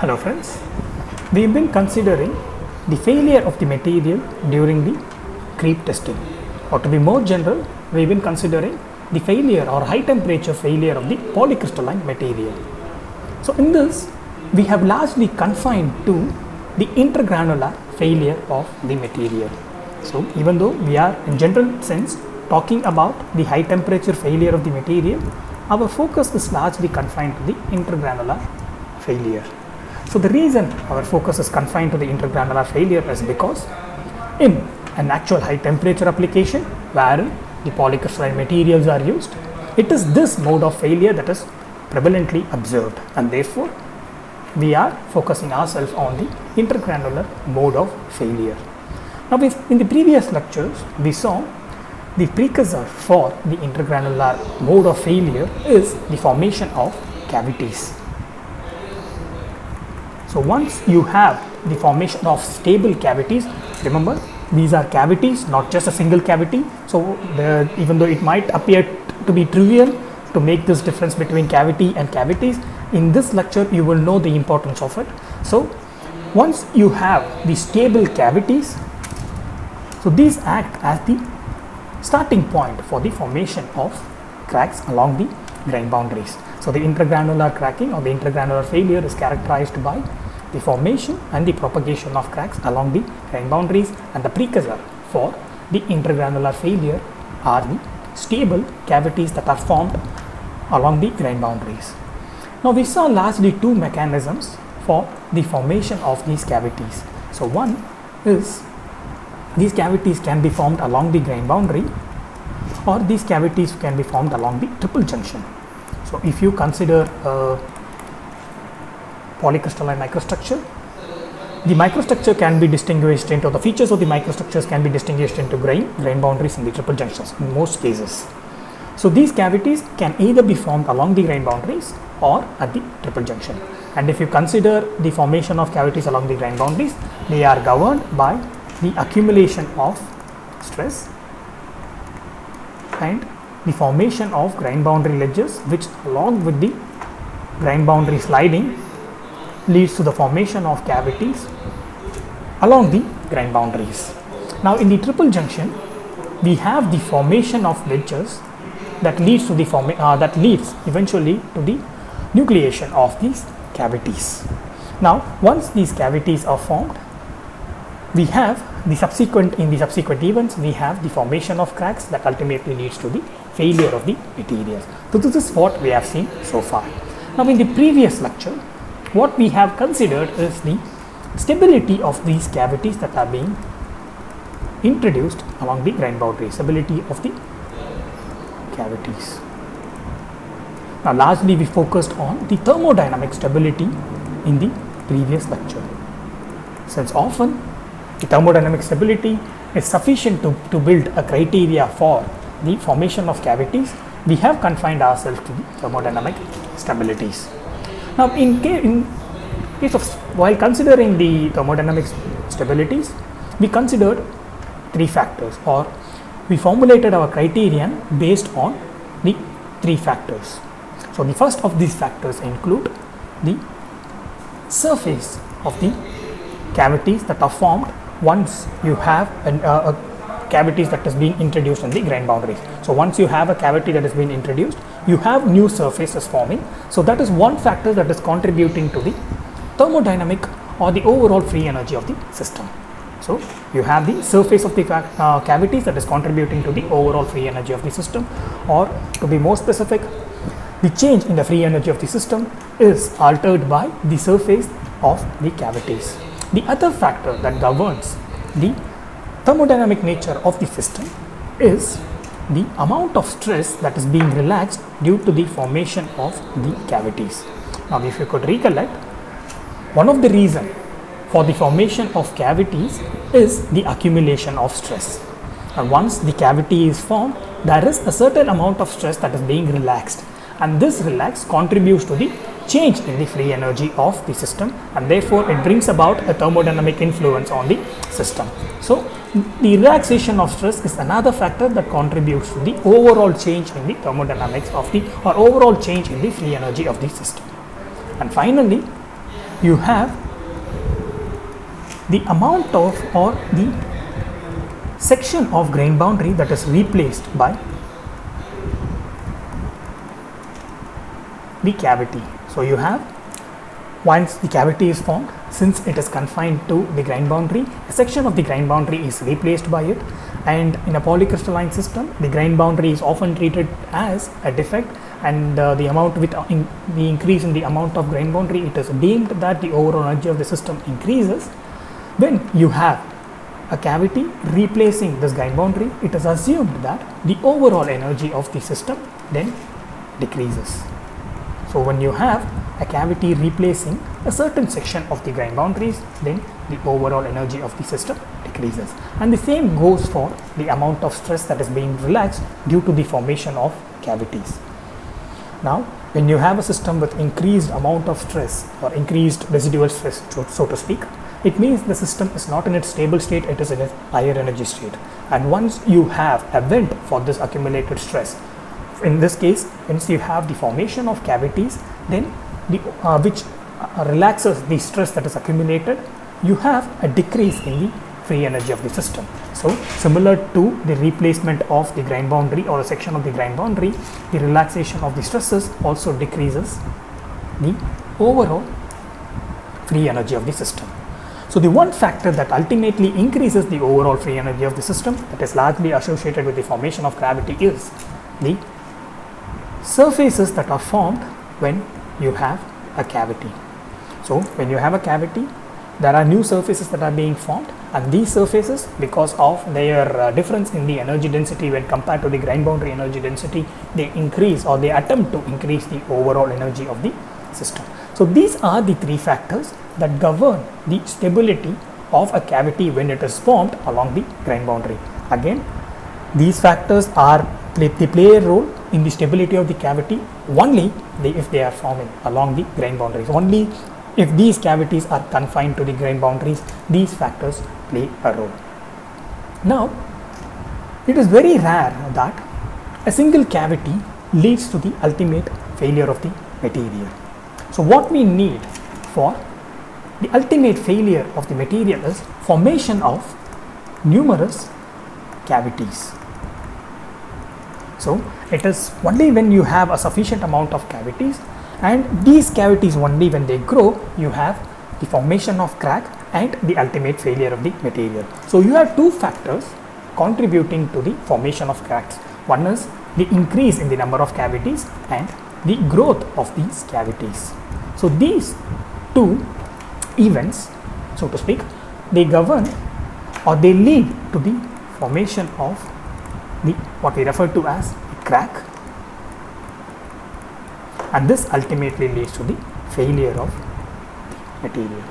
Hello friends, we have been considering the failure of the material during the creep testing, or to be more general, we have been considering the failure or high temperature failure of the polycrystalline material. So in this, we have largely confined to the intergranular failure of the material. So even though we are in general sense talking about the high temperature failure of the material, our focus is largely confined to the intergranular failure. So the reason our focus is confined to the intergranular failure is because in an actual high temperature application wherein the polycrystalline materials are used, it is this mode of failure that is prevalently observed, and therefore we are focusing ourselves on the intergranular mode of failure. Now in the previous lectures we saw the precursor for the intergranular mode of failure is the formation of cavities. So once you have the formation of stable cavities, remember these are cavities, not just a single cavity. So even though it might appear to be trivial to make this difference between cavity and cavities, in this lecture you will know the importance of it. So once you have the stable cavities, so these act as the starting point for the formation of cracks along the grain boundaries. So the intergranular cracking or the intergranular failure is characterized by the formation and the propagation of cracks along the grain boundaries, and the precursor for the intergranular failure are the stable cavities that are formed along the grain boundaries. Now we saw largely two mechanisms for the formation of these cavities. So one is these cavities can be formed along the grain boundary, or these cavities can be formed along the triple junction. So if you consider polycrystalline microstructure, the microstructure can be distinguished into the features of the microstructures can be distinguished into grain boundaries and the triple junctions in most cases. So these cavities can either be formed along the grain boundaries or at the triple junction. And if you consider the formation of cavities along the grain boundaries, they are governed by the accumulation of stress and the formation of grain boundary ledges, which along with the grain boundary sliding leads to the formation of cavities along the grain boundaries. Now in the triple junction, we have the formation of wedges that leads to the that leads eventually to the nucleation of these cavities. Now once these cavities are formed, we have the subsequent events we have the formation of cracks that ultimately leads to the failure of the materials. So this is what we have seen so far. Now in the previous lecture, what we have considered is the stability of these cavities that are being introduced along the grain boundary, stability of the cavities. Now largely we focused on the thermodynamic stability in the previous lecture, since often the thermodynamic stability is sufficient to build a criteria for the formation of cavities. We have confined ourselves to the thermodynamic stabilities. Now in case of while considering the thermodynamic stabilities, we considered three factors, or we formulated our criterion based on the three factors. So the first of these factors include the surface of the cavities that are formed once you have a cavities that has been introduced in the grain boundaries. So once you have a cavity that has been introduced, you have new surfaces forming. So that is one factor that is contributing to the thermodynamic or the overall free energy of the system. So you have the surface of the cavities that is contributing to the overall free energy of the system, or to be more specific, the change in the free energy of the system is altered by the surface of the cavities. The other factor that governs the thermodynamic nature of the system is the amount of stress that is being relaxed due to the formation of the cavities. Now if you could recollect, one of the reasons for the formation of cavities is the accumulation of stress. And once the cavity is formed, there is a certain amount of stress that is being relaxed, and this relax contributes to the change in the free energy of the system, and therefore it brings about a thermodynamic influence on the system. So the relaxation of stress is another factor that contributes to the overall change in the thermodynamics of the, or overall change in the free energy of the system. And finally, you have the amount of or the section of grain boundary that is replaced by the cavity. So you have, once the cavity is formed, since it is confined to the grain boundary, a section of the grain boundary is replaced by it, and in a polycrystalline system the grain boundary is often treated as a defect, and the amount with the increase in the amount of grain boundary, it is deemed that the overall energy of the system increases. When you have a cavity replacing this grain boundary, it is assumed that the overall energy of the system then decreases. So when you have a cavity replacing a certain section of the grain boundaries, then the overall energy of the system decreases. And the same goes for the amount of stress that is being relaxed due to the formation of cavities. Now, when you have a system with increased amount of stress or increased residual stress, so to speak, it means the system is not in its stable state, it is in its higher energy state. And once you have a vent for this accumulated stress, in this case, once you have the formation of cavities, then which relaxes the stress that is accumulated, you have a decrease in the free energy of the system. So similar to the replacement of the grain boundary or a section of the grain boundary, the relaxation of the stresses also decreases the overall free energy of the system. So the one factor that ultimately increases the overall free energy of the system, that is largely associated with the formation of gravity, is the surfaces that are formed when you have a cavity. So when you have a cavity, there are new surfaces that are being formed, and these surfaces, because of their difference in the energy density when compared to the grain boundary energy density, they increase or they attempt to increase the overall energy of the system. So these are the three factors that govern the stability of a cavity when it is formed along the grain boundary. Again, these factors they play a role in the stability of the cavity only if they are forming along the grain boundaries. Only if these cavities are confined to the grain boundaries, these factors play a role. Now, it is very rare that a single cavity leads to the ultimate failure of the material. So what we need for the ultimate failure of the material is formation of numerous cavities. So it is only when you have a sufficient amount of cavities, and these cavities only when they grow, you have the formation of crack and the ultimate failure of the material. So you have two factors contributing to the formation of cracks. One is the increase in the number of cavities and the growth of these cavities. So these two events, so to speak, they govern or they lead to the formation of what we refer to as a crack, and this ultimately leads to the failure of the material.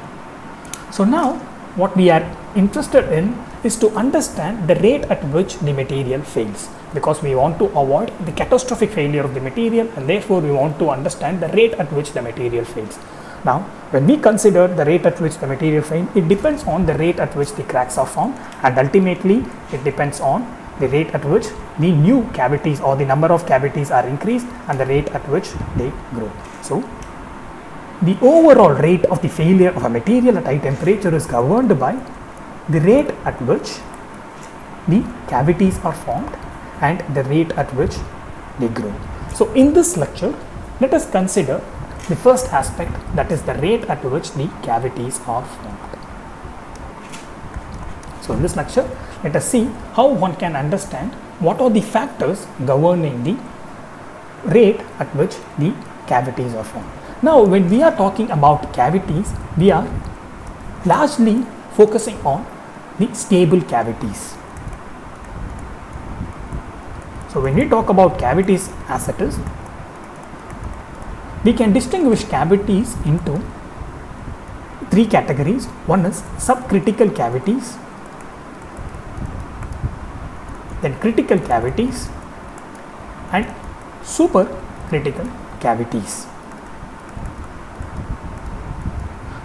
So now what we are interested in is to understand the rate at which the material fails, because we want to avoid the catastrophic failure of the material, and therefore we want to understand the rate at which the material fails. Now, when we consider the rate at which the material fails, it depends on the rate at which the cracks are formed, and ultimately it depends on the rate at which the new cavities or the number of cavities are increased and the rate at which they grow. So the overall rate of the failure of a material at high temperature is governed by the rate at which the cavities are formed and the rate at which they grow. So in this lecture, let us consider the first aspect, that is the rate at which the cavities are formed. So in this lecture, let us see how one can understand what are the factors governing the rate at which the cavities are formed. Now, when we are talking about cavities, we are largely focusing on the stable cavities. So when we talk about cavities as it is, we can distinguish cavities into three categories. One is subcritical cavities, then critical cavities, and supercritical cavities.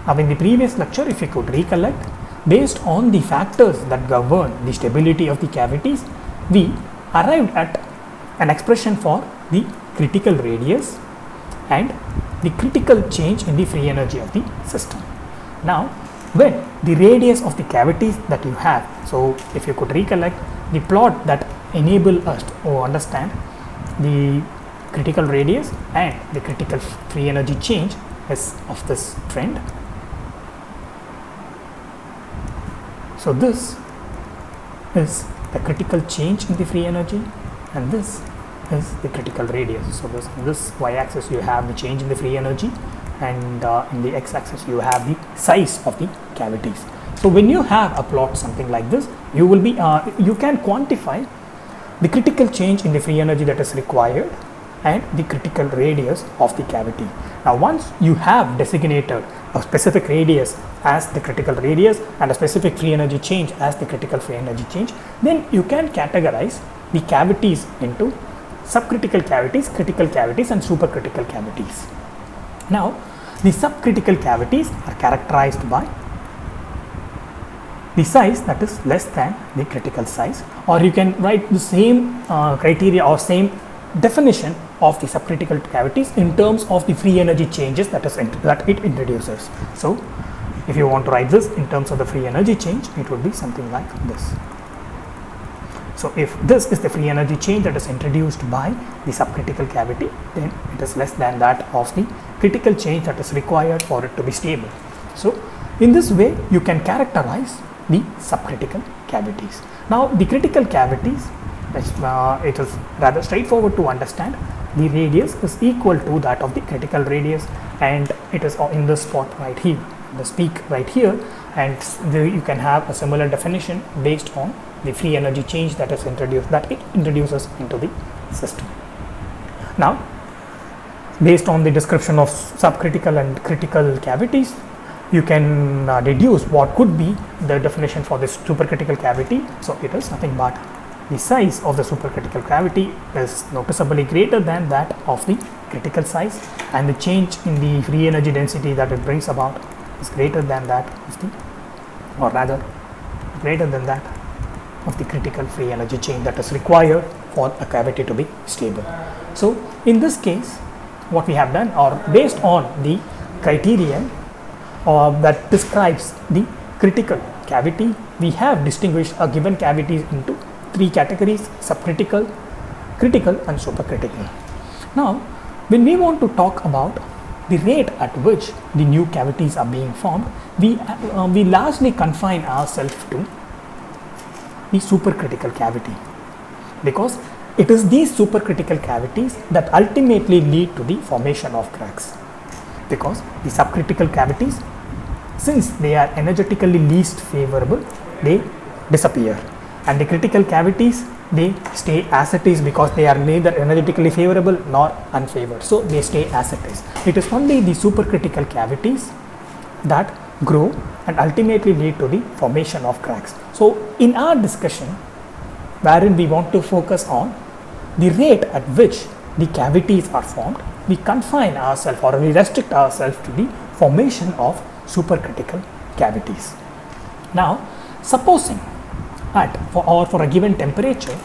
Now in the previous lecture, if you could recollect, based on the factors that govern the stability of the cavities, we arrived at an expression for the critical radius and the critical change in the free energy of the system. Now, when the radius of the cavities that you have, so if you could recollect the plot that enable us to understand the critical radius and the critical free energy change is of this trend. So this is the critical change in the free energy, and this is the critical radius. So this y-axis you have the change in the free energy, and in the x-axis you have the size of the cavities. So when you have a plot something like this, you will be you can quantify the critical change in the free energy that is required and the critical radius of the cavity. Now once you have designated a specific radius as the critical radius and a specific free energy change as the critical free energy change, then you can categorize the cavities into subcritical cavities, critical cavities and supercritical cavities. Now the subcritical cavities are characterized by the size that is less than the critical size, or you can write the same criteria or same definition of the subcritical cavities in terms of the free energy changes that it introduces. So if you want to write this in terms of the free energy change, it would be something like this. So if this is the free energy change that is introduced by the subcritical cavity, then it is less than that of the critical change that is required for it to be stable. So in this way you can characterize the subcritical cavities. Now the critical cavities, it is rather straightforward to understand. The radius is equal to that of the critical radius, and it is in this spot right here, this peak right here, and you can have a similar definition based on the free energy change that is introduced, that it introduces into the system. Now based on the description of subcritical and critical cavities, you can deduce what could be the definition for this supercritical cavity. So it is nothing but the size of the supercritical cavity is noticeably greater than that of the critical size, and the change in the free energy density that it brings about is greater than that of the, or rather greater than that of the critical free energy change that is required for a cavity to be stable. So in this case, what we have done, or based on the criterion that describes the critical cavity, we have distinguished a given cavity into three categories: subcritical, critical and supercritical. Now when we want to talk about the rate at which the new cavities are being formed, we largely confine ourselves to the supercritical cavity, because it is these supercritical cavities that ultimately lead to the formation of cracks. Because the subcritical cavities, since they are energetically least favorable, they disappear, and the critical cavities, they stay as it is because they are neither energetically favorable nor unfavored, so they stay as it is. It is only the supercritical cavities that grow and ultimately lead to the formation of cracks. So in our discussion, wherein we want to focus on the rate at which the cavities are formed, we confine ourselves or we restrict ourselves to the formation of supercritical cavities. Now supposing for a given temperature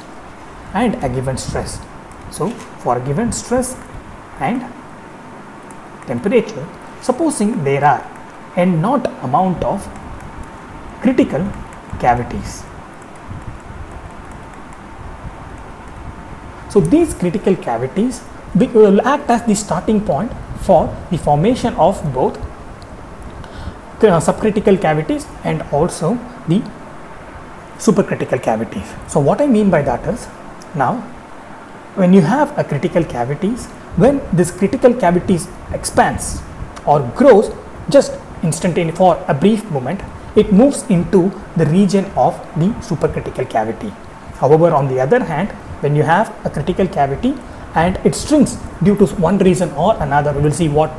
and a given stress, so for a given stress and temperature, supposing there are n naught amount of critical cavities. So these critical cavities will act as the starting point for the formation of both subcritical cavities and also the supercritical cavities. So what I mean by that is, now when you have a critical cavities, when this critical cavities expands or grows just instantaneously for a brief moment, it moves into the region of the supercritical cavity. However, on the other hand, when you have a critical cavity and it shrinks due to one reason or another, we will see what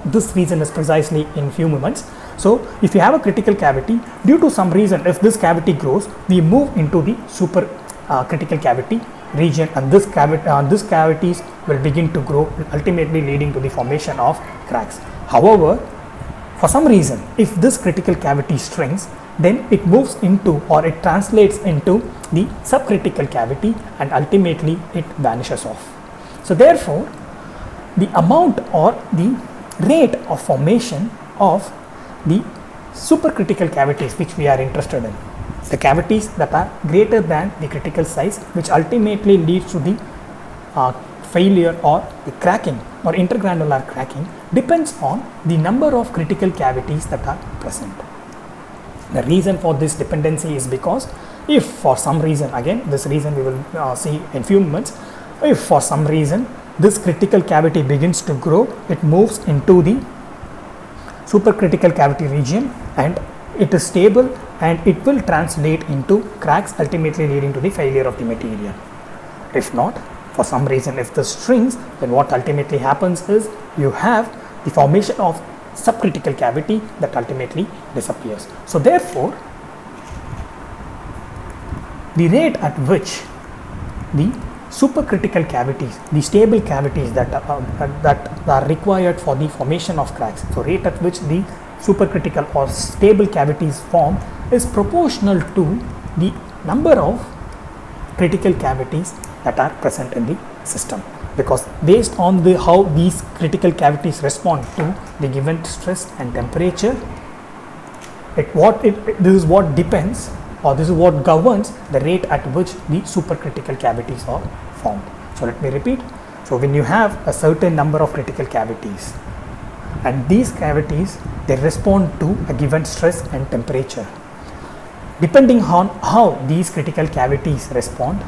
this reason is precisely in few moments. So if you have a critical cavity, due to some reason, if this cavity grows, we move into the supercritical cavity region, and this cavities will begin to grow, ultimately leading to the formation of cracks. However, for some reason, if this critical cavity shrinks, then it moves into, or it translates into the subcritical cavity, and ultimately it vanishes off. So therefore, the amount or the rate of formation of the supercritical cavities which we are interested in. The cavities that are greater than the critical size, which ultimately leads to the failure or the cracking or intergranular cracking, depends on the number of critical cavities that are present. The reason for this dependency is because if for some reason, again this reason we will see in few moments, if for some reason this critical cavity begins to grow, it moves into the supercritical cavity region and it is stable, and it will translate into cracks, ultimately leading to the failure of the material. If not, for some reason, if this shrinks, then what ultimately happens is you have the formation of subcritical cavity that ultimately disappears. So therefore, the rate at which the supercritical cavities, the stable cavities that are required for the formation of cracks, so rate at which the supercritical or stable cavities form is proportional to the number of critical cavities that are present in the system, because based on how these critical cavities respond to the given stress and temperature, this is what depends, or this is what governs the rate at which the supercritical cavities are formed. So let me repeat. So when you have a certain number of critical cavities, and these cavities, they respond to a given stress and temperature. Depending on how these critical cavities respond,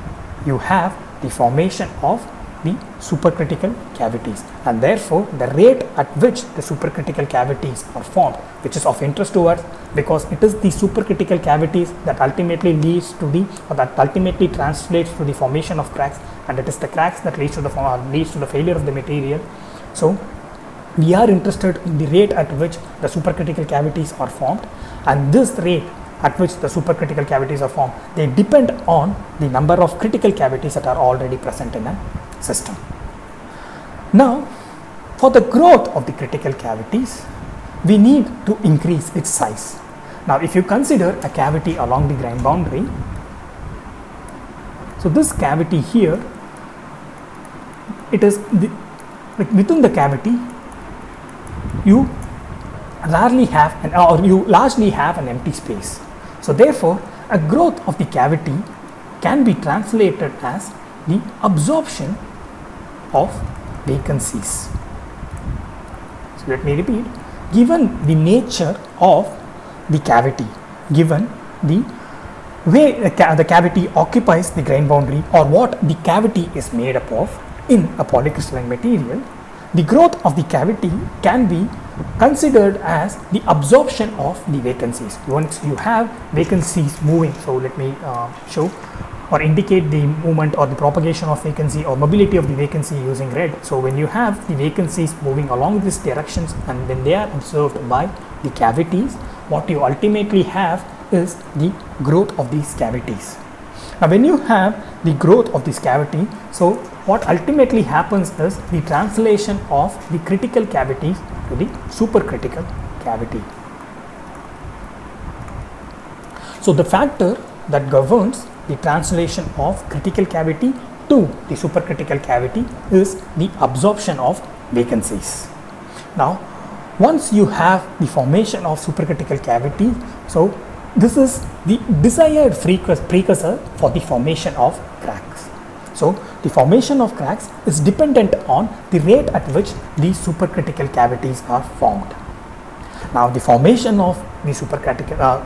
you have the formation of the supercritical cavities, and therefore the rate at which the supercritical cavities are formed, which is of interest to us because it is the supercritical cavities that ultimately leads to the, or that ultimately translates to the formation of cracks, and it is the cracks that leads to the failure of the material. So we are interested in the rate at which the supercritical cavities are formed, and this rate at which the supercritical cavities are formed, they depend on the number of critical cavities that are already present in a system. Now, for the growth of the critical cavities, we need to increase its size. Now, if you consider a cavity along the grain boundary, so this cavity here, it is within the cavity, you largely have largely have an empty space. So therefore, a growth of the cavity can be translated as the absorption of vacancies. So let me repeat, given the nature of the cavity, given the way the cavity occupies the grain boundary, or what the cavity is made up of in a polycrystalline material, the growth of the cavity can be considered as the absorption of the vacancies. Once you have vacancies moving, so let me show or indicate the movement or the propagation of vacancy or mobility of the vacancy using red. So when you have the vacancies moving along these directions and when they are observed by the cavities, what you ultimately have is the growth of these cavities. Now when you have the growth of this cavity, so what ultimately happens is the translation of the critical cavities to the supercritical cavity. So the factor that governs the translation of critical cavity to the supercritical cavity is the absorption of vacancies. Now, once you have the formation of supercritical cavity, so this is the desired precursor for the formation of cracks. So the formation of cracks is dependent on the rate at which these supercritical cavities are formed. Now the formation of the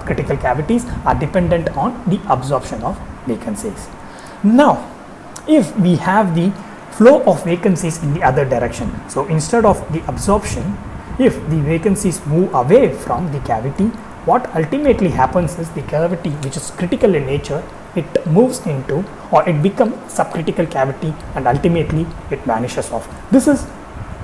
critical cavities are dependent on the absorption of vacancies. Now if we have the flow of vacancies in the other direction, so instead of the absorption, if the vacancies move away from the cavity, what ultimately happens is the cavity, which is critical in nature, it moves into, or it becomes subcritical cavity, and ultimately it vanishes off. This is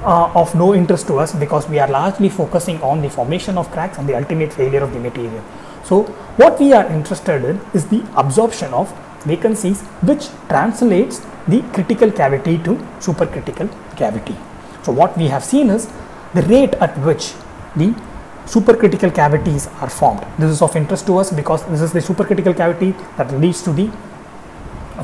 of no interest to us because we are largely focusing on the formation of cracks and the ultimate failure of the material. So what we are interested in is the absorption of vacancies, which translates the critical cavity to supercritical cavity. So what we have seen is the rate at which the supercritical cavities are formed. This is of interest to us because this is the supercritical cavity that leads to the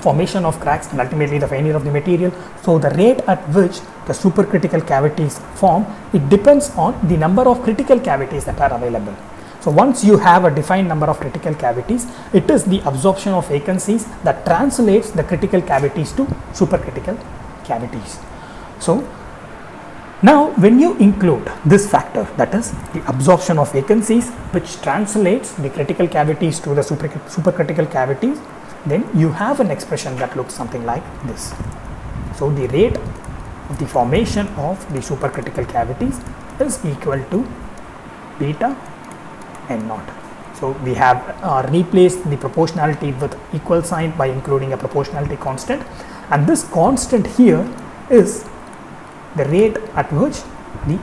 formation of cracks and ultimately the failure of the material. So the rate at which the supercritical cavities form, it depends on the number of critical cavities that are available. So once you have a defined number of critical cavities, it is the absorption of vacancies that translates the critical cavities to supercritical cavities. So now when you include this factor, that is the absorption of vacancies, which translates the critical cavities to the supercritical cavities, then you have an expression that looks something like this. So the rate of the formation of the supercritical cavities is equal to beta n naught. So we have replaced the proportionality with equal sign by including a proportionality constant, and this constant here is the rate at which the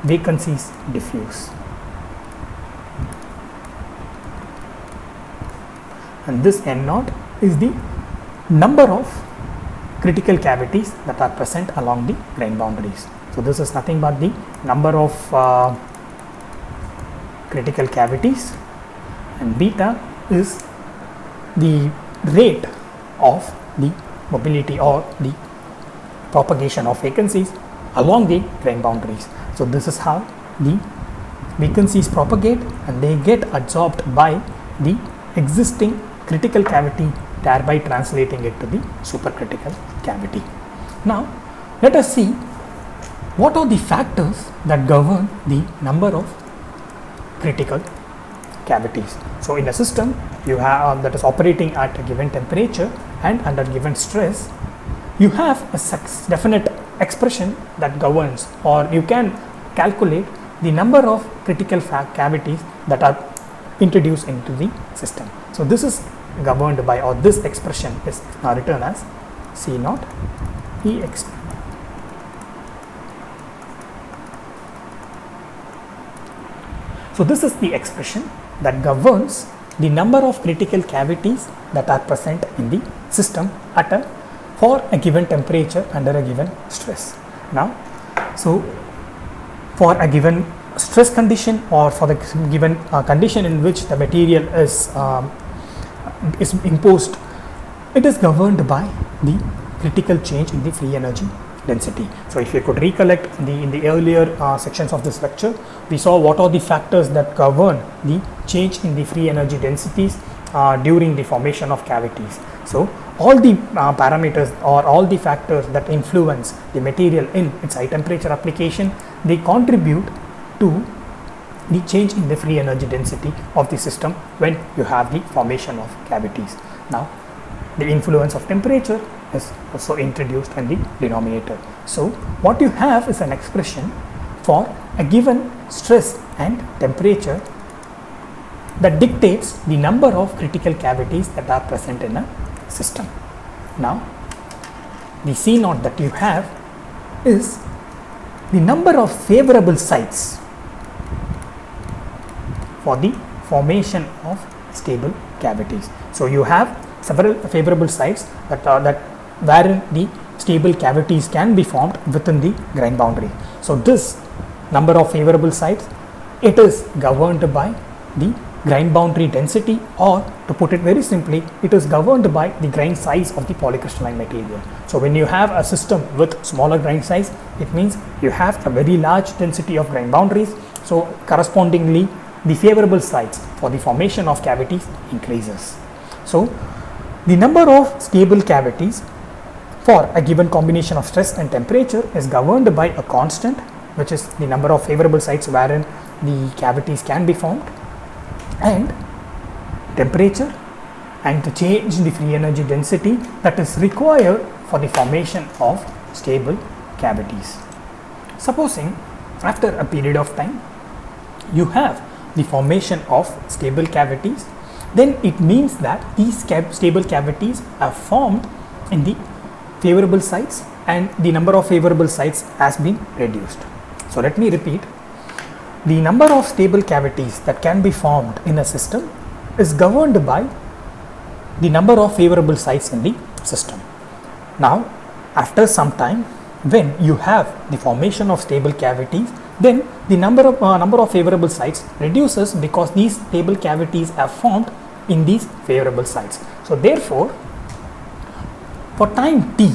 vacancies diffuse. And this n naught is the number of critical cavities that are present along the grain boundaries. So this is nothing but the number of critical cavities, and beta is the rate of the mobility or the propagation of vacancies along the grain boundaries. So this is how the vacancies propagate, and they get absorbed by the existing critical cavity, thereby translating it to the supercritical cavity. Now let us see what are the factors that govern the number of critical cavities. So in a system you have that is operating at a given temperature and under given stress, you have a definite expression that governs, or you can calculate the number of critical cavities that are introduced into the system. So this is governed by, or this expression is written as C naught Exp. So this is the expression that governs the number of critical cavities that are present in the system for a given temperature under a given stress. Now, so for a given stress condition, or for the given condition in which the material is imposed, it is governed by the critical change in the free energy density. So if you could recollect in the earlier sections of this lecture, we saw what are the factors that govern the change in the free energy densities during the formation of cavities. So all the parameters or all the factors that influence the material in its high temperature application, they contribute to the change in the free energy density of the system when you have the formation of cavities. Now the influence of temperature is also introduced in the denominator. So what you have is an expression for a given stress and temperature that dictates the number of critical cavities that are present in a system. Now the C naught that you have is the number of favorable sites for the formation of stable cavities. So you have several favorable sites wherein the stable cavities can be formed within the grain boundary. So this number of favorable sites, it is governed by the grain boundary density, or to put it very simply, it is governed by the grain size of the polycrystalline material. So when you have a system with smaller grain size, it means you have a very large density of grain boundaries. So correspondingly, the favorable sites for the formation of cavities increases. So the number of stable cavities for a given combination of stress and temperature is governed by a constant, which is the number of favorable sites wherein the cavities can be formed, and temperature and the change in the free energy density that is required for the formation of stable cavities. Supposing after a period of time you have the formation of stable cavities, then it means that these stable cavities are formed in the favorable sites and the number of favorable sites has been reduced. So let me repeat, the number of stable cavities that can be formed in a system is governed by the number of favorable sites in the system. Now after some time, when you have the formation of stable cavities, then the number of favorable sites reduces because these stable cavities are formed in these favorable sites. So therefore For time t,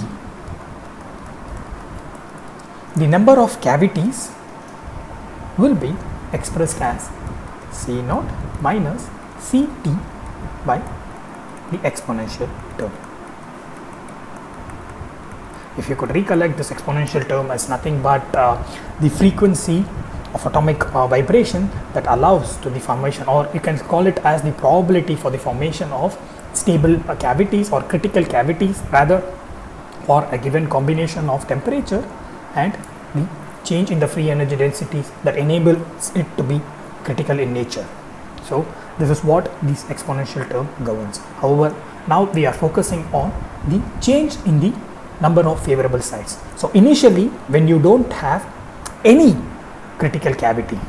the number of cavities will be expressed as C naught minus Ct by the exponential term. If you could recollect, this exponential term as nothing but the frequency of atomic vibration that allows to the formation, or you can call it as the probability for the formation of stable cavities or critical cavities, rather, for a given combination of temperature and the change in the free energy densities that enables it to be critical in nature. So this is what this exponential term governs. However, now we are focusing on the change in the number of favorable sites. So initially, when you don't have any critical cavity,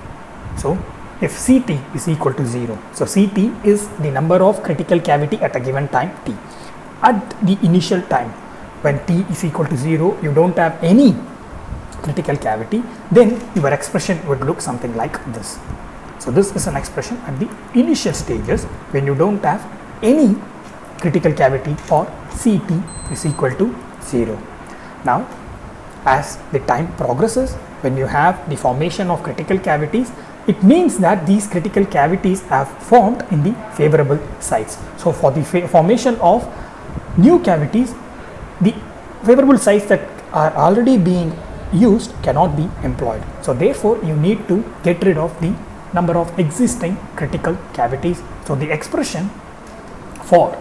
so if Ct is equal to 0, so Ct is the number of critical cavity at a given time t. At the initial time when t is equal to 0, you don't have any critical cavity, then your expression would look something like this. So this is an expression at the initial stages when you don't have any critical cavity, or Ct is equal to 0. Now, as the time progresses, when you have the formation of critical cavities, it means that these critical cavities have formed in the favorable sites. So for the formation of new cavities, the favorable sites that are already being used cannot be employed. So therefore, you need to get rid of the number of existing critical cavities. So the expression for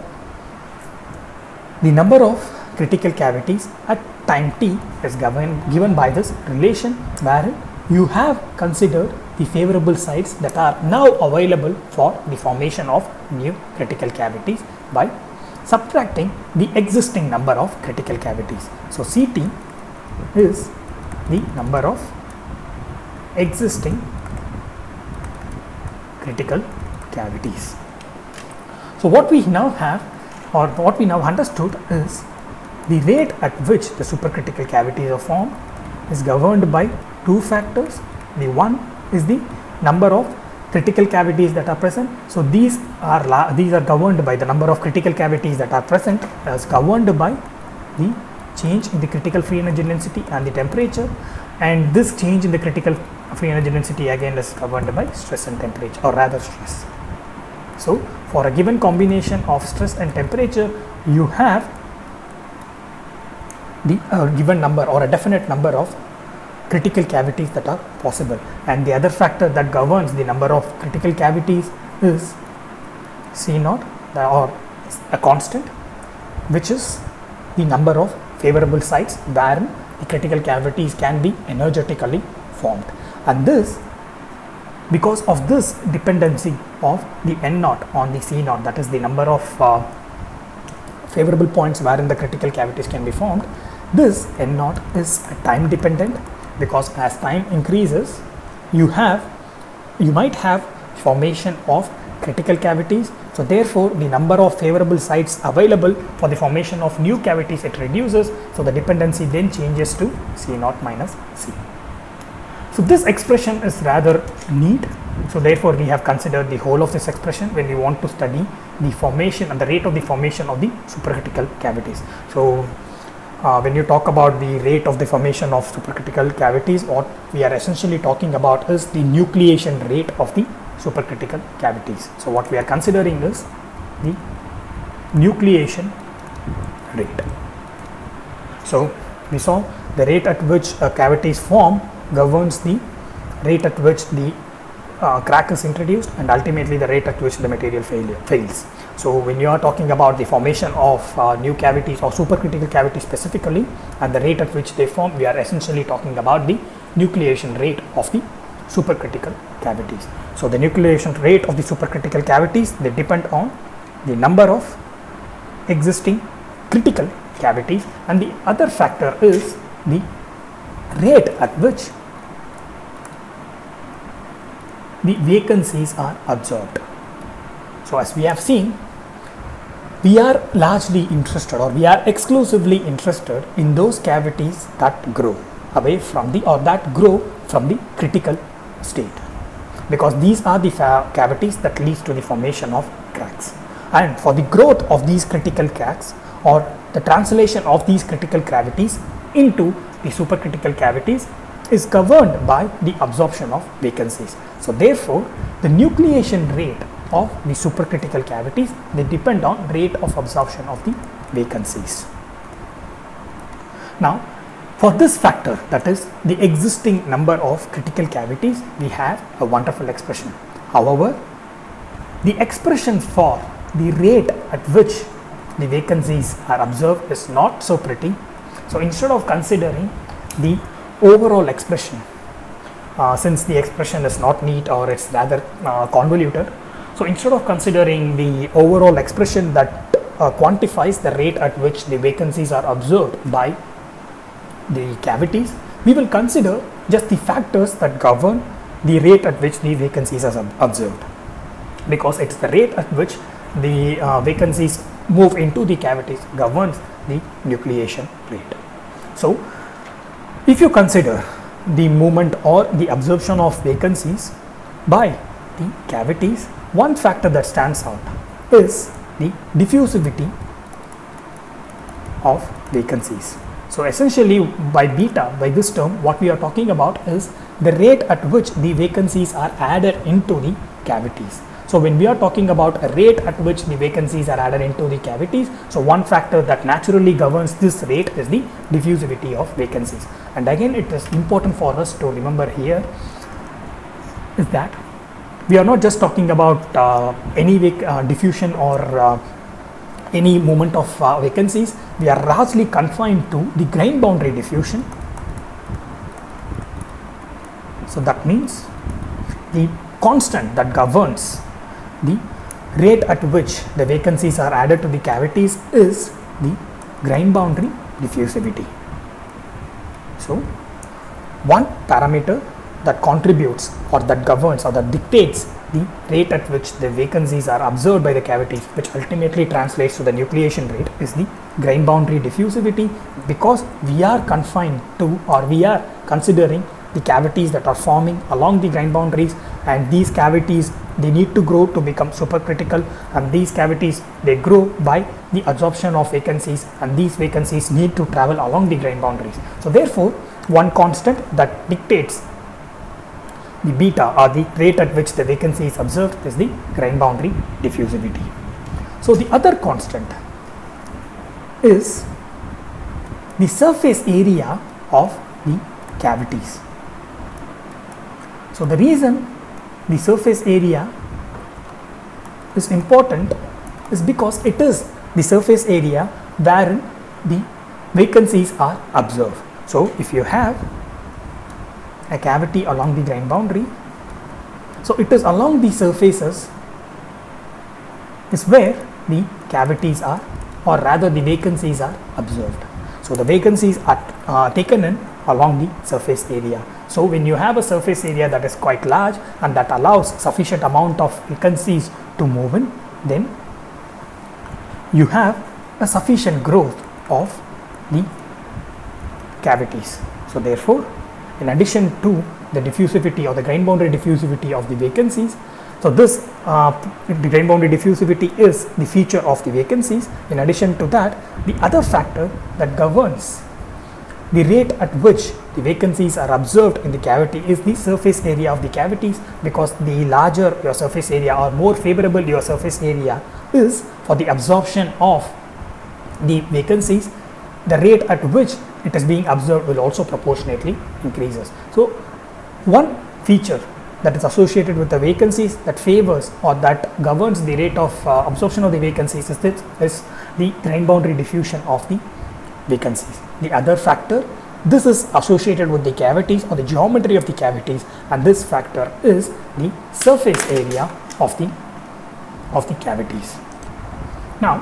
the number of critical cavities at time t is given by this relation, wherein you have considered the favorable sites that are now available for the formation of new critical cavities by subtracting the existing number of critical cavities. So Ct is the number of existing critical cavities. So what we now have, or what we now understood, is the rate at which the supercritical cavities are formed is governed by two factors. The one is the number of critical cavities that are present. So these are governed by the number of critical cavities that are present, as governed by the change in the critical free energy density and the temperature, and this change in the critical free energy density again is governed by stress and temperature, or rather stress. So for a given combination of stress and temperature, you have the given number or a definite number of critical cavities that are possible, and the other factor that governs the number of critical cavities is C naught, or a constant, which is the number of favorable sites wherein the critical cavities can be energetically formed. And this, because of this dependency of the N naught on the C naught, that is the number of favorable points wherein the critical cavities can be formed, this N naught is time dependent, because as time increases, you might have formation of critical cavities. So therefore, the number of favorable sites available for the formation of new cavities, it reduces. So the dependency then changes to C naught minus C. So this expression is rather neat. So therefore, we have considered the whole of this expression when we want to study the formation and the rate of the formation of the supercritical cavities. So when you talk about the rate of the formation of supercritical cavities, what we are essentially talking about is the nucleation rate of the supercritical cavities. So what we are considering is the nucleation rate. So we saw the rate at which cavities form governs the rate at which the crack is introduced, and ultimately the rate at which the material fails. So when you are talking about the formation of new cavities or supercritical cavities specifically, and the rate at which they form, we are essentially talking about the nucleation rate of the supercritical cavities. So the nucleation rate of the supercritical cavities, they depend on the number of existing critical cavities, and the other factor is the rate at which the vacancies are absorbed. So as we have seen, we are largely interested, or we are exclusively interested in those cavities that grow away from the, or that grow from the critical state, because these are the cavities that leads to the formation of cracks. And for the growth of these critical cracks, or the translation of these critical cavities into the supercritical cavities is governed by the absorption of vacancies. So therefore, the nucleation rate of the supercritical cavities, they depend on rate of absorption of the vacancies. Now, for this factor, that is the existing number of critical cavities, we have a wonderful expression. However, the expression for the rate at which the vacancies are observed is not so pretty. So instead of considering the overall expression, since the expression is not neat or it's rather convoluted, so instead of considering the overall expression that quantifies the rate at which the vacancies are observed by the cavities, we will consider just the factors that govern the rate at which the vacancies are observed, because it's the rate at which the vacancies move into the cavities governs the nucleation rate. So if you consider the movement or the absorption of vacancies by the cavities, one factor that stands out is the diffusivity of vacancies. So essentially, by beta, by this term, what we are talking about is the rate at which the vacancies are added into the cavities. So when we are talking about a rate at which the vacancies are added into the cavities, so one factor that naturally governs this rate is the diffusivity of vacancies. And again, it is important for us to remember here is that we are not just talking about any diffusion or any movement of vacancies. We are largely confined to the grain boundary diffusion. So that means the constant that governs the rate at which the vacancies are added to the cavities is the grain boundary diffusivity. So one parameter that contributes or that governs or that dictates the rate at which the vacancies are observed by the cavities, which ultimately translates to the nucleation rate, is the grain boundary diffusivity, because we are confined to or we are considering the cavities that are forming along the grain boundaries, and these cavities, they need to grow to become supercritical, and these cavities, they grow by the absorption of vacancies, and these vacancies need to travel along the grain boundaries. So therefore, one constant that dictates the beta or the rate at which the vacancy is observed is the grain boundary diffusivity. So the other constant is the surface area of the cavities. So the reason the surface area is important is because it is the surface area wherein the vacancies are observed. So if you have a cavity along the grain boundary, so it is along the surfaces is where the cavities are, or rather the vacancies are observed. So the vacancies are taken in along the surface area. So when you have a surface area that is quite large and that allows sufficient amount of vacancies to move in, then you have a sufficient growth of the cavities. So therefore, in addition to the diffusivity or the grain boundary diffusivity of the vacancies, so this the grain boundary diffusivity is the feature of the vacancies. In addition to that, the other factor that governs the rate at which the vacancies are observed in the cavity is the surface area of the cavities, because the larger your surface area or more favorable your surface area is for the absorption of the vacancies, the rate at which it is being observed will also proportionately increases. So one feature that is associated with the vacancies that favors or that governs the rate of absorption of the vacancies is the grain boundary diffusion of the vacancies. The other factor, this is associated with the cavities or the geometry of the cavities, and this factor is the surface area of the cavities. Now,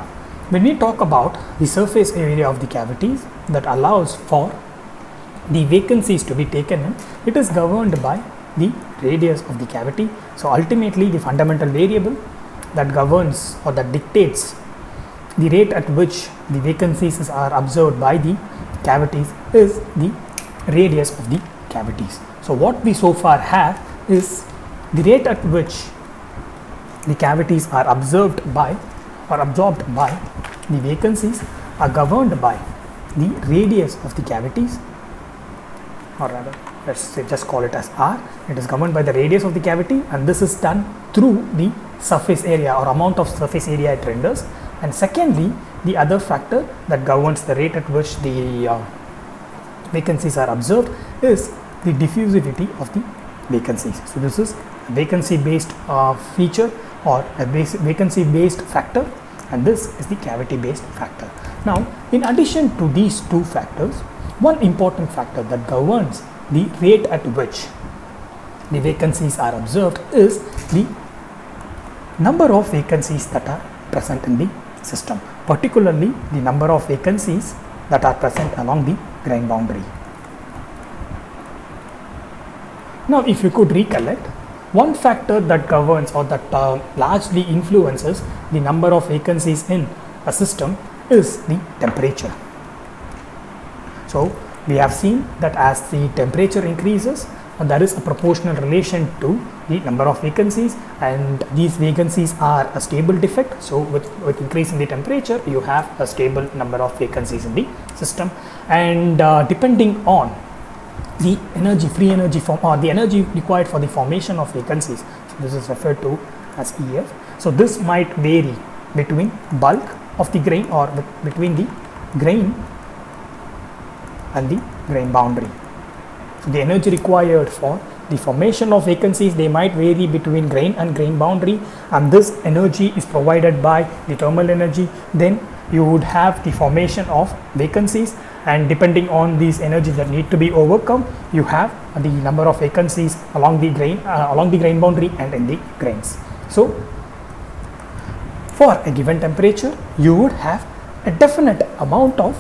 when we talk about the surface area of the cavities that allows for the vacancies to be taken in, it is governed by the radius of the cavity. So ultimately, the fundamental variable that governs or that dictates the rate at which the vacancies are observed by the cavities is the radius of the cavities. So what we so far have is the rate at which the cavities are observed by or absorbed by the vacancies, are governed by the radius of the cavities, or rather let's say just call it as R. It is governed by the radius of the cavity, and this is done through the surface area or amount of surface area it renders. And secondly, the other factor that governs the rate at which the vacancies are observed is the diffusivity of the vacancies. So this is a vacancy based feature or a vacancy based factor, and this is the cavity based factor. Now, in addition to these two factors, one important factor that governs the rate at which the vacancies are observed is the number of vacancies that are present in the system, particularly the number of vacancies that are present along the grain boundary. Now, if you could recollect, one factor that governs or that largely influences the number of vacancies in a system is the temperature. So, we have seen that as the temperature increases, there is a proportional relation to the number of vacancies, and these vacancies are a stable defect. So, with increase in the temperature, you have a stable number of vacancies in the system, and depending on the energy, free energy form, or the energy required for the formation of vacancies, so this is referred to as EF. So, this might vary between bulk of the grain or between the grain and the grain boundary. So, the energy required for the formation of vacancies, they might vary between grain and grain boundary, and this energy is provided by the thermal energy. Then you would have the formation of vacancies, and depending on these energies that need to be overcome, you have the number of vacancies along the grain boundary and in the grains. So, for a given temperature, you would have a definite amount of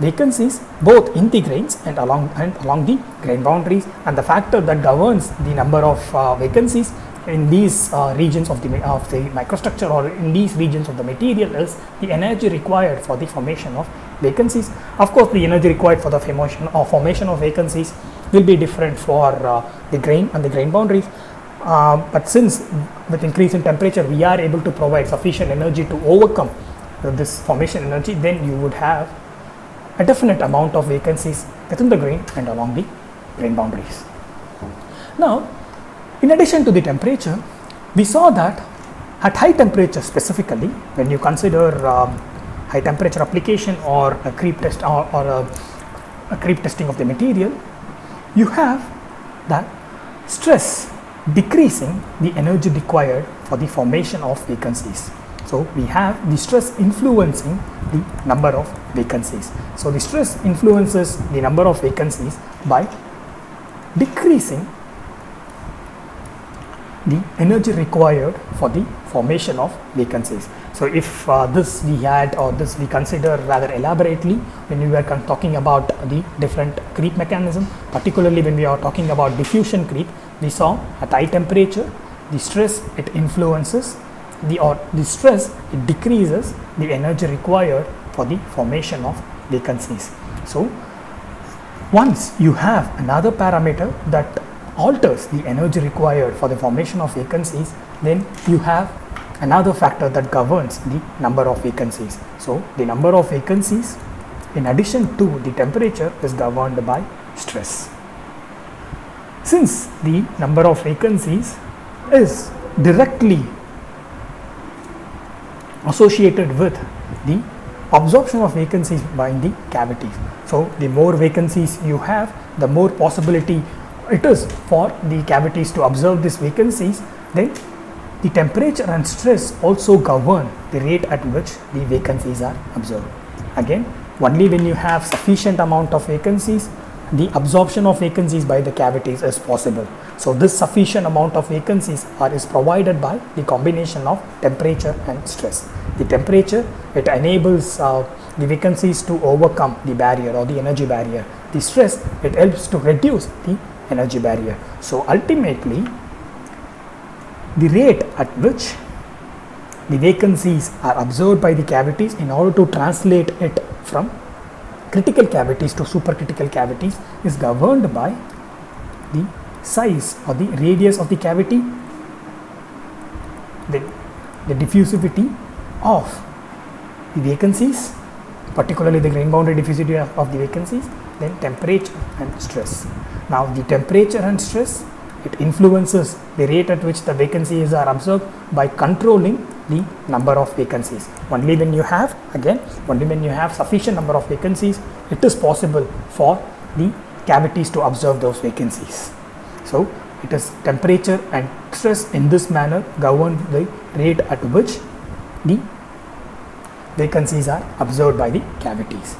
vacancies both in the grains and along the grain boundaries, and the factor that governs the number of vacancies in these regions of the microstructure or in these regions of the material is the energy required for the formation of vacancies. Of course, the energy required for the formation of vacancies will be different for the grain and the grain boundaries, but since with increase in temperature we are able to provide sufficient energy to overcome this formation energy, then you would have a definite amount of vacancies within the grain and along the grain boundaries. Now, in addition to the temperature, we saw that at high temperature specifically, when you consider high temperature application or a creep test or a creep testing of the material, you have that stress decreasing the energy required for the formation of vacancies. So, we have the stress influencing the number of vacancies. So, the stress influences the number of vacancies by decreasing the energy required for the formation of vacancies. So, if this we consider rather elaborately when we were talking about the different creep mechanism, particularly when we are talking about diffusion creep, we saw at high temperature the stress it influences the stress it decreases the energy required for the formation of vacancies. So, once you have another parameter that alters the energy required for the formation of vacancies, then you have another factor that governs the number of vacancies. So, the number of vacancies in addition to the temperature is governed by stress. Since the number of vacancies is directly associated with the absorption of vacancies by the cavities. So, the more vacancies you have, the more possibility it is for the cavities to absorb these vacancies. Then the temperature and stress also govern the rate at which the vacancies are absorbed. Again, only when you have sufficient amount of vacancies, the absorption of vacancies by the cavities is possible. So, this sufficient amount of vacancies is provided by the combination of temperature and stress. The temperature, it enables the vacancies to overcome the barrier or the energy barrier. The stress, it helps to reduce the energy barrier. So, ultimately the rate at which the vacancies are absorbed by the cavities in order to translate it from critical cavities to supercritical cavities is governed by the size or the radius of the cavity, the diffusivity of the vacancies, particularly the grain boundary diffusivity of the vacancies, then temperature and stress. Now the temperature and stress, it influences the rate at which the vacancies are observed by controlling the number of vacancies. Only when you have sufficient number of vacancies, it is possible for the cavities to observe those vacancies. So it is temperature and stress in this manner govern the rate at which the vacancies are observed by the cavities.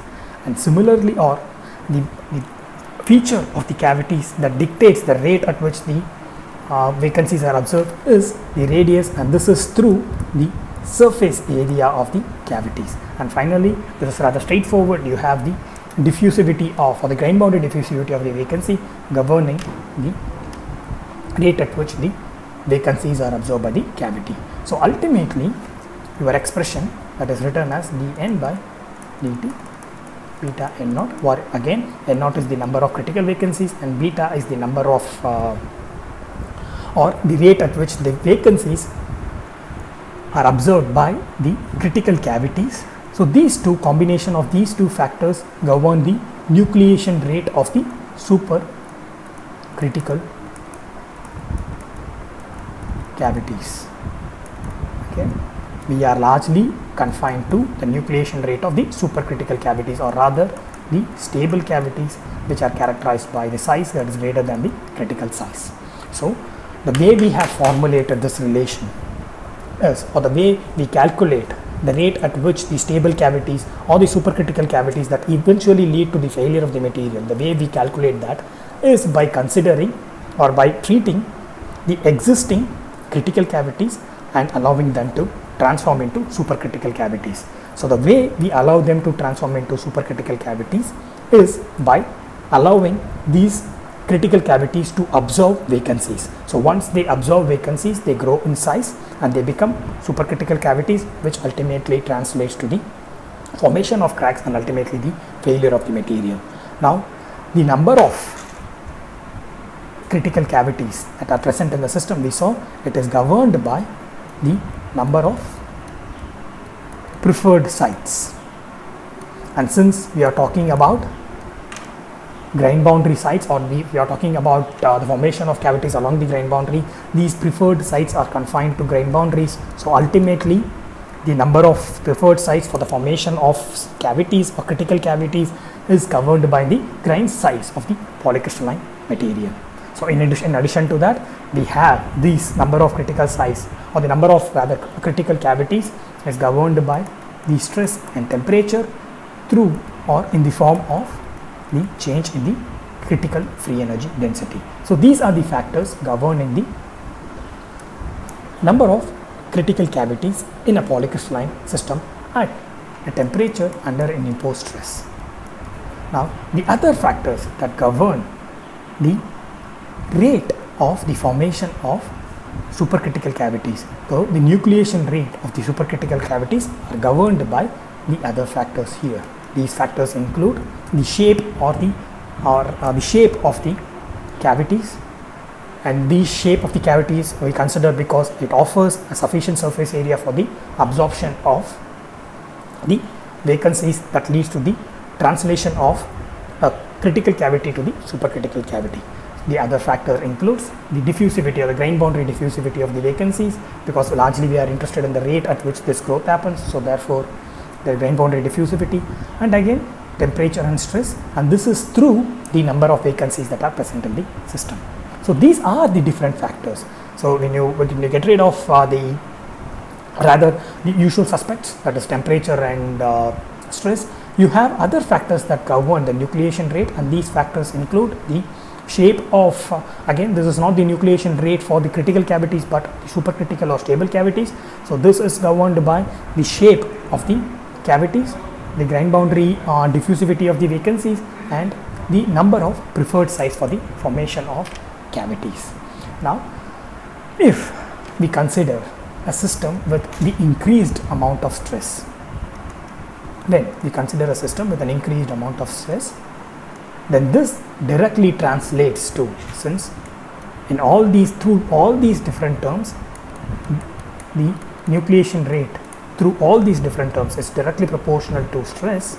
And similarly, or the feature of the cavities that dictates the rate at which the vacancies are observed is the radius, and this is through the surface area of the cavities. And finally, this is rather straightforward. You have the diffusivity of, or the grain boundary diffusivity of the vacancy governing the rate at which the vacancies are absorbed by the cavity. So ultimately, your expression that is written as dN by dt beta N naught, where again N naught is the number of critical vacancies and beta is the number of or the rate at which the vacancies are observed by the critical cavities. So these two, combination of these two factors govern the nucleation rate of the supercritical cavities. Okay, we are largely confined to the nucleation rate of the supercritical cavities, or rather the stable cavities, which are characterized by the size that is greater than the critical size. So the way we have formulated this relation is, or the way we calculate the rate at which the stable cavities or the supercritical cavities that eventually lead to the failure of the material, the way we calculate that is by considering or by treating the existing critical cavities and allowing them to transform into supercritical cavities. So the way we allow them to transform into supercritical cavities is by allowing these critical cavities to absorb vacancies. So once they absorb vacancies, they grow in size and they become supercritical cavities, which ultimately translates to the formation of cracks and ultimately the failure of the material. Now, the number of critical cavities that are present in the system, we saw it is governed by the number of preferred sites. And since we are talking about grain boundary sites, or we are talking about the formation of cavities along the grain boundary, these preferred sites are confined to grain boundaries. So ultimately, the number of preferred sites for the formation of cavities or critical cavities is governed by the grain size of the polycrystalline material. So in addition to that, we have this number of critical size, or the number of rather critical cavities is governed by the stress and temperature through or in the form of the change in the critical free energy density. So these are the factors governing the number of critical cavities in a polycrystalline system at a temperature under an imposed stress. Now the other factors that govern the rate of the formation of supercritical cavities, so the nucleation rate of the supercritical cavities are governed by the other factors here. These factors include the shape or the shape of the cavities, and the shape of the cavities we consider because it offers a sufficient surface area for the absorption of the vacancies that leads to the translation of a critical cavity to the supercritical cavity. The other factor includes the diffusivity or the grain boundary diffusivity of the vacancies, because largely we are interested in the rate at which this growth happens. So therefore, the grain boundary diffusivity, and again temperature and stress, and this is through the number of vacancies that are present in the system. So these are the different factors. So when you get rid of the usual suspects, that is temperature and stress, you have other factors that govern the nucleation rate, and these factors include the shape of again this is not the nucleation rate for the critical cavities but the supercritical or stable cavities. So this is governed by the shape of the cavities, the grain boundary diffusivity of the vacancies, and the number of preferred sites for the formation of cavities. Now if we consider a system with the increased amount of stress, then then this directly translates to, since in through all these different terms, the nucleation rate through all these different terms is directly proportional to stress,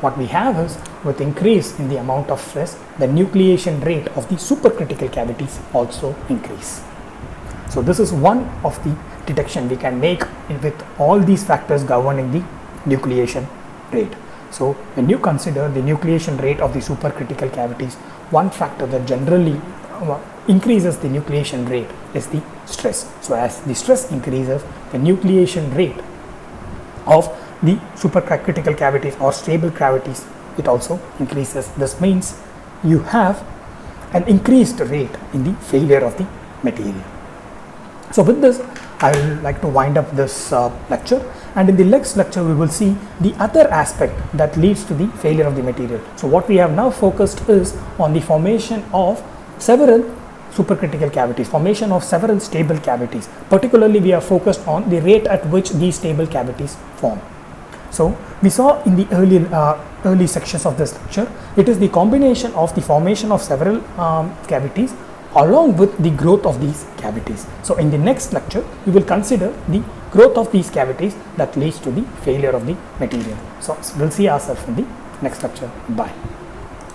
what we have is, with increase in the amount of stress, the nucleation rate of the supercritical cavities also increase. So this is one of the detection we can make with all these factors governing the nucleation rate. So when you consider the nucleation rate of the supercritical cavities, one factor that generally increases the nucleation rate is the stress. So as the stress increases, the nucleation rate of the supercritical cavities or stable cavities, it also increases. This means you have an increased rate in the failure of the material. So with this, I would like to wind up this lecture, and in the next lecture we will see the other aspect that leads to the failure of the material. So what we have now focused is on the formation of several supercritical cavities, formation of several stable cavities. Particularly we are focused on the rate at which these stable cavities form. So we saw in the early sections of this lecture, it is the combination of the formation of several cavities along with the growth of these cavities. So in the next lecture, we will consider the growth of these cavities that leads to the failure of the material. So we'll see ourselves in the next lecture. Bye.